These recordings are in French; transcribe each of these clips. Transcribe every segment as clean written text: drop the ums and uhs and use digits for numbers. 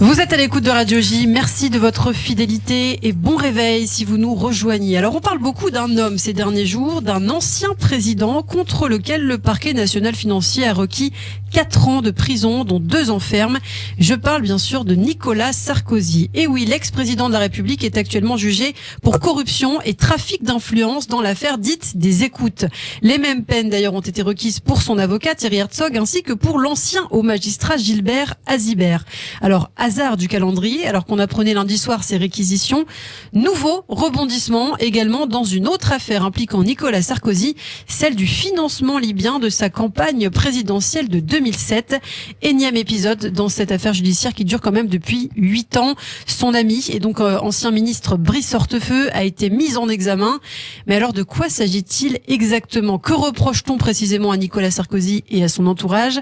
Vous êtes à l'écoute de Radio J, merci de votre fidélité et bon réveil si vous nous rejoignez. Alors on parle beaucoup d'un homme ces derniers jours, d'un ancien président contre lequel le parquet national financier a requis 4 ans de prison, dont 2 ans ferme. Je parle bien sûr de Nicolas Sarkozy. Et oui, l'ex-président de la République est actuellement jugé pour corruption et trafic d'influence dans l'affaire dite des écoutes. Les mêmes peines d'ailleurs ont été requises pour son avocat Thierry Herzog ainsi que pour l'ancien haut magistrat Gilbert Azibert. Alors, hasard du calendrier, alors qu'on apprenait lundi soir ces réquisitions, nouveau rebondissement également dans une autre affaire impliquant Nicolas Sarkozy, celle du financement libyen de sa campagne présidentielle de 2007. Énième épisode dans cette affaire judiciaire qui dure quand même depuis 8 ans. Son ami et donc ancien ministre Brice Hortefeux a été mis en examen. Mais alors de quoi s'agit-il exactement? Que reproche-t-on précisément à Nicolas Sarkozy et à son entourage?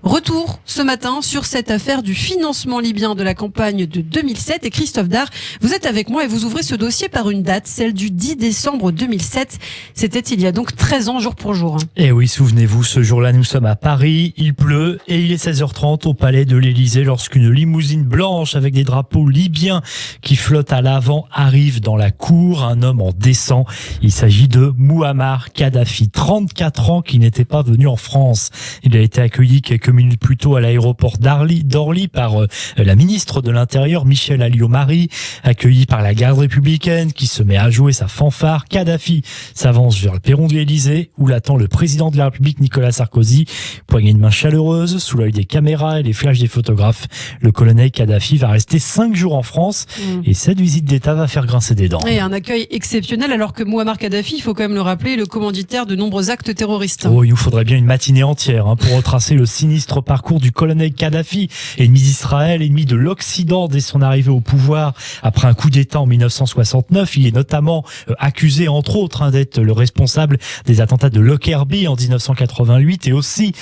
Retour ce matin sur cette affaire du financement libyen de la campagne de 2007. Et Christophe Dard, vous êtes avec moi et vous ouvrez ce dossier par une date, celle du 10 décembre 2007. C'était il y a donc 13 ans, jour pour jour. Et oui, souvenez-vous, ce jour-là, nous sommes à Paris, il pleut et il est 16h30 au palais de l'Élysée lorsqu'une limousine blanche avec des drapeaux libyens qui flottent à l'avant arrive dans la cour. Un homme en descend. Il s'agit de Mouammar Kadhafi, 34 ans, qui n'était pas venu en France. Il a été accueilli quelques minutes plus tôt à l'aéroport d'Orly par la ministre de l'Intérieur, Michèle Alliot-Marie, accueilli par la garde républicaine qui se met à jouer sa fanfare. Kadhafi s'avance vers le perron de l'Élysée où l'attend le président de la République, Nicolas Sarkozy. Poignée de main chaleureuse, sous l'œil des caméras et les flashs des photographes. Le colonel Kadhafi va rester 5 jours en France et cette visite d'État va faire grincer des dents. Et un accueil exceptionnel alors que Mouammar Kadhafi, il faut quand même le rappeler, est le commanditaire de nombreux actes terroristes. Oh, il nous faudrait bien une matinée entière pour retracer le sinistre parcours du colonel Kadhafi, ennemi d'Israël, ennemi de l'Occident dès son arrivée au pouvoir après un coup d'État en 1969. Il est notamment accusé, entre autres, d'être le responsable des attentats de Lockerbie en 1988 et aussi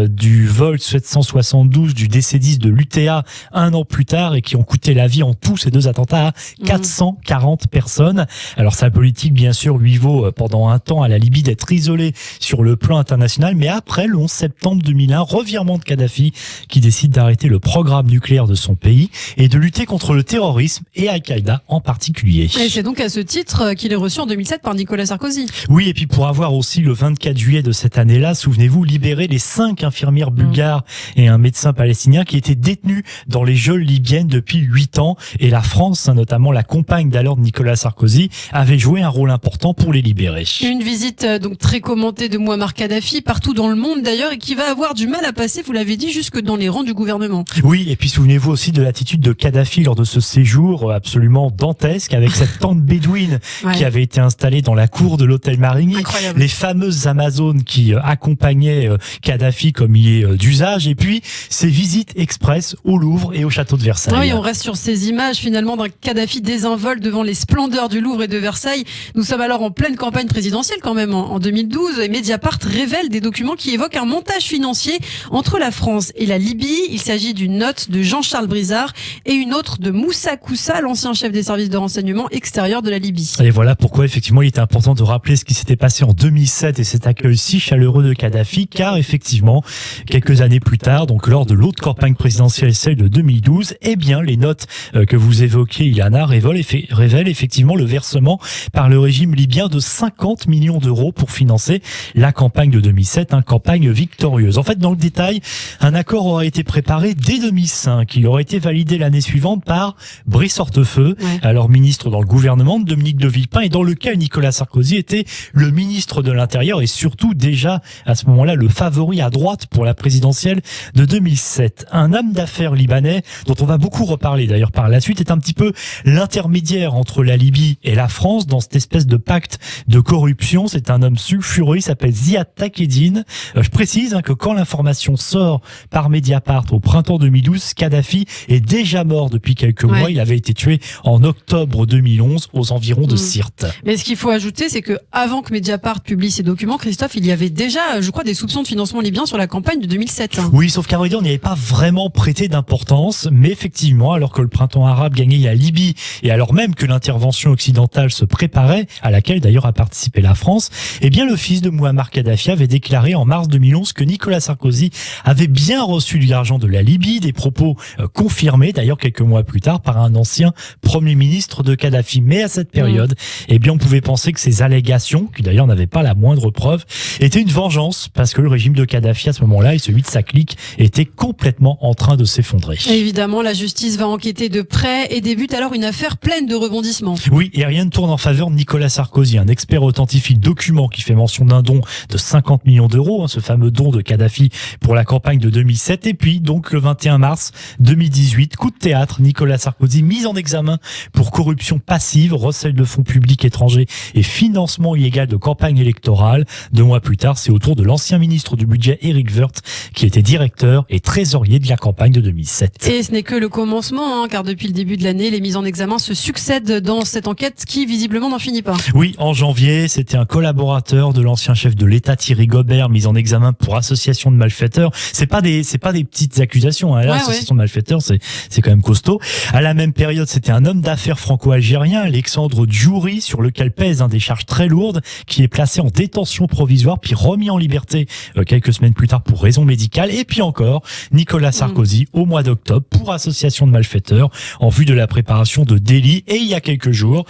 du vol 772 du DC-10 de l'UTA 1 an plus tard et qui ont coûté la vie en tout, ces 2 attentats, à 440 personnes. Alors sa politique, bien sûr, lui vaut pendant un temps à la Libye d'être isolé sur le plan international, mais après le 11 septembre 2001, revirement de Kadhafi qui décide d'arrêter le programme nucléaire de son pays et de lutter contre le terrorisme et Al-Qaïda en particulier. Et c'est donc à ce titre qu'il est reçu en 2007 par Nicolas Sarkozy. Oui, et puis pour avoir aussi le 24 juillet de cette année-là, souvenez-vous, libéré les 5 infirmières bulgares et un médecin palestinien qui étaient détenus dans les geôles libyennes depuis 8 ans. Et la France, notamment la compagne d'alors de Nicolas Sarkozy, avait joué un rôle important pour les libérer. Une visite donc très commentée de Mouammar Kadhafi partout dans le monde d'ailleurs et qui va avoir du mal à passer, vous l'avez dit, jusque dans les rangs du gouvernement. Oui, et puis souvenez-vous aussi de l'attitude de Kadhafi lors de ce séjour absolument dantesque avec cette tente bédouine qui avait été installée dans la cour de l'hôtel Marigny. Incroyable. Les fameuses Amazones qui accompagnaient Kadhafi comme il est d'usage et puis ces visites express au Louvre et au château de Versailles. Oui, on reste sur ces images finalement d'un Kadhafi désinvolte devant les splendeurs du Louvre et de Versailles. Nous sommes alors en pleine campagne présidentielle quand même en 2012 et Mediapart révèle des documents qui évoquent un montage financier entre la France et la Libye. Il s'agit d'une note de Jean-Charles Brizard et une autre de Moussa Koussa, l'ancien chef des services de renseignement extérieur de la Libye. Et voilà pourquoi effectivement il était important de rappeler ce qui s'était passé en 2007 et cet accueil si chaleureux de Kadhafi, car effectivement quelques années plus tard, donc lors de l'autre campagne présidentielle, celle de 2012, eh bien les notes que vous évoquiez, Ilana, révèlent effectivement le versement par le régime libyen de 50 millions d'euros pour financer la campagne de 2007, campagne victorieuse. En fait, dans le détail, un accord aurait été préparé dès 2005. Il aurait été validé l'année suivante par Brice Hortefeux, alors ministre dans le gouvernement de Dominique de Villepin, et dans lequel Nicolas Sarkozy était le ministre de l'Intérieur et surtout déjà à ce moment-là le favori à droite pour la présidentielle de 2007. Un homme d'affaires libanais dont on va beaucoup reparler d'ailleurs par la suite est un petit peu l'intermédiaire entre la Libye et la France dans cette espèce de pacte de corruption. C'est un homme sulfureux, il s'appelle Ziad Takedine. Je précise que quand l'information sort par Mediapart au printemps 2012, Kadhafi est déjà mort depuis quelques mois. Il avait été tué en octobre 2011 aux environs de Sirte. Mais ce qu'il faut ajouter, c'est que avant que Mediapart publie ces documents, Christophe, il y avait déjà, je crois, des soupçons de financement libyen sur la campagne de 2007. Oui, sauf qu'à vrai dire, on n'y avait pas vraiment prêté d'importance, mais effectivement, alors que le printemps arabe gagnait la Libye, et alors même que l'intervention occidentale se préparait, à laquelle d'ailleurs a participé la France, eh bien le fils de Mouammar Kadhafi avait déclaré en mars 2011 que Nicolas Sarkozy avait bien reçu de l'argent de la Libye, des propos confirmés d'ailleurs quelques mois plus tard par un ancien premier ministre de Kadhafi. Mais à cette période, eh bien on pouvait penser que ces allégations, qui d'ailleurs n'avaient pas la moindre preuve, étaient une vengeance, parce que le régime de Kadhafi à ce moment-là et celui de sa clique étaient complètement en train de s'effondrer. Évidemment, la justice va enquêter de près et débute alors une affaire pleine de rebondissements. Oui, et rien ne tourne en faveur de Nicolas Sarkozy. Un expert authentifie le document qui fait mention d'un don de 50 millions d'euros, ce fameux don de Kadhafi pour la campagne de 2007. Et puis, donc, le 21 mars 2018, coup de théâtre, Nicolas Sarkozy mis en examen pour corruption passive, recel de fonds publics étrangers et financement illégal de campagne électorale. 2 mois plus tard, c'est au tour de l'ancien ministre du budget Éric Woerth qui était directeur et trésorier de la campagne de 2007. Et ce n'est que le commencement, car depuis le début de l'année, les mises en examen se succèdent dans cette enquête qui visiblement n'en finit pas. Oui, en janvier, c'était un collaborateur de l'ancien chef de l'État Thierry Gobert mis en examen pour association de malfaiteurs. C'est pas des petites accusations, hein. Là, association de malfaiteurs, c'est quand même costaud. À la même période, c'était un homme d'affaires franco-algérien, Alexandre Djouri, sur lequel pèsent des charges très lourdes, qui est placé en détention provisoire puis remis en liberté quelques semaines plus tard pour raison médicale. Et puis encore, Nicolas Sarkozy au mois d'octobre pour association de malfaiteurs en vue de la préparation de délits. Et il y a quelques jours,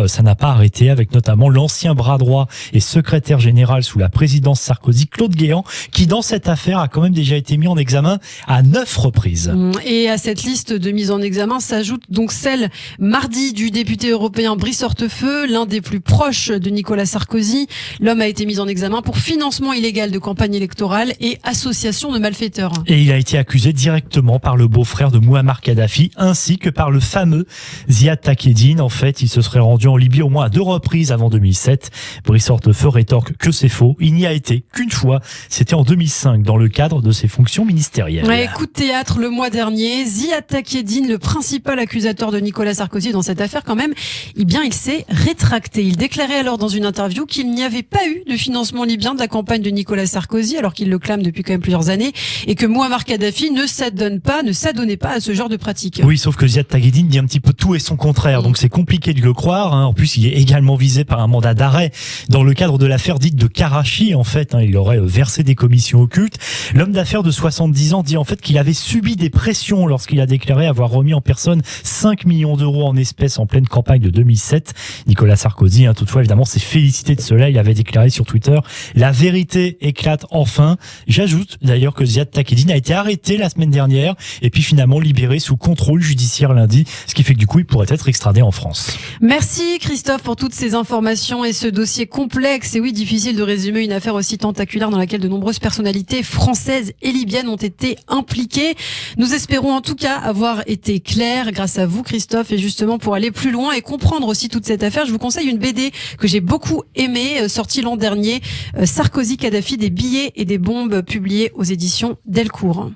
ça n'a pas arrêté, avec notamment l'ancien bras droit et secrétaire général sous la présidence Sarkozy, Claude Guéant, qui dans cette affaire a quand même déjà été mis en examen à 9 reprises. Et à cette liste de mises en examen s'ajoute donc celle mardi du député européen Brice Hortefeux, l'un des plus proches de Nicolas Sarkozy. L'homme a été mis en examen pour financement illégal de campagne électorale et association de malfaiteurs. Et il a été accusé directement par le beau-frère de Mouammar Kadhafi ainsi que par le fameux Ziad Takedine. En fait, il se serait rendu en Libye au moins à 2 reprises avant 2007. Brice Hortefeux rétorque que c'est faux. Il n'y a été qu'une fois. C'était en 2005 dans le cadre de ses fonctions ministérielles. Ouais, coup de théâtre le mois dernier. Ziad Takedine, le principal accusateur de Nicolas Sarkozy dans cette affaire quand même, il s'est rétracté. Il déclarait alors dans une interview qu'il n'y avait pas eu de financement libyen de la campagne de Nicolas Sarkozy, alors qu'il le clame depuis quand même plusieurs années, et que Mouammar Kadhafi ne s'adonnait pas à ce genre de pratique. Oui, sauf que Ziad Takedine dit un petit peu tout et son contraire, donc c'est compliqué de le croire. En plus, il est également visé par un mandat d'arrêt dans le cadre de l'affaire dite de Karachi. En fait, il aurait versé des commissions occultes. L'homme d'affaires de 70 ans dit en fait qu'il avait subi des pressions lorsqu'il a déclaré avoir remis en personne 5 millions d'euros en espèces en pleine campagne de 2007. Nicolas Sarkozy, toutefois, évidemment, s'est félicité de cela. Il avait déclaré sur Twitter: la vérité éclate enfin. J'ajoute d'ailleurs que Ziad Takedine a été arrêté la semaine dernière et puis finalement libéré sous contrôle judiciaire lundi, ce qui fait que du coup, il pourrait être extradé en France. Merci Christophe pour toutes ces informations et ce dossier complexe. Et oui, difficile de résumer une affaire aussi tentaculaire dans laquelle de nombreuses personnalités françaises et libyennes ont été impliquées. Nous espérons en tout cas avoir été clairs grâce à vous Christophe, et justement pour aller plus loin et comprendre aussi toute cette affaire, je vous conseille une BD que j'ai beaucoup aimée, sortie l'an dernier, Sarkozy Kadhafi, des billets et des bombes, publiée aux éditions Delcourt.